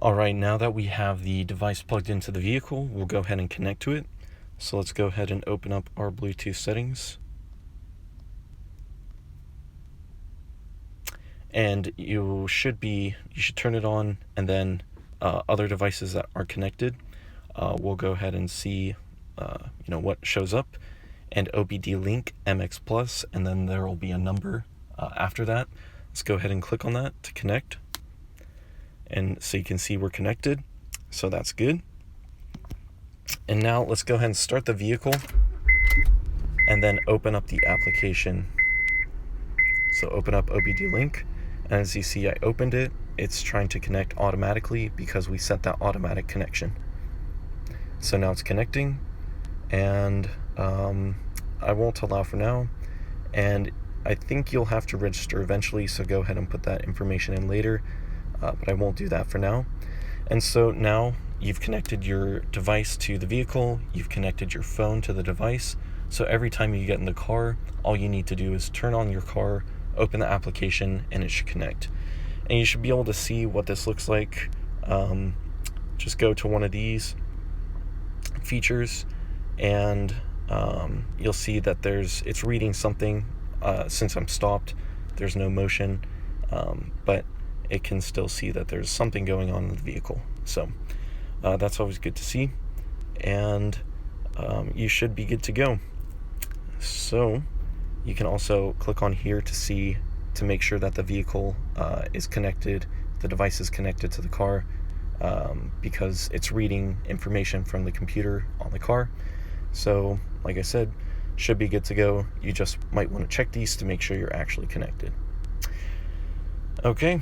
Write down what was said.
Alright, now that we have the device plugged into the vehicle, we'll go ahead and connect to it. So let's go ahead and open up our Bluetooth settings. And you should turn it on, and then other devices that are connected, we'll go ahead and see what shows up, and OBDLink MX Plus, and then there will be a number after that. Let's go ahead and click on that to connect. And so you can see we're connected, so that's good. And now let's go ahead and start the vehicle and then open up the application. So open up OBDLink, and as you see I opened it. It's trying to connect automatically because we set that automatic connection. So now it's connecting, and I won't allow for now, and I think you'll have to register eventually, so go ahead and put that information in later, but I won't do that for now. And so now you've connected your device to the vehicle, you've connected your phone to the device, so every time you get in the car, all you need to do is turn on your car, open the application, and it should connect. And you should be able to see what this looks like. Just go to one of these features, and you'll see that it's reading something. Since I'm stopped, there's no motion, but it can still see that there's something going on in the vehicle. So that's always good to see, and you should be good to go. So you can also click on here to make sure that the vehicle is connected, the device is connected to the car, because it's reading information from the computer on the car. So like I said, should be good to go. You just might want to check these to make sure you're actually connected. Okay,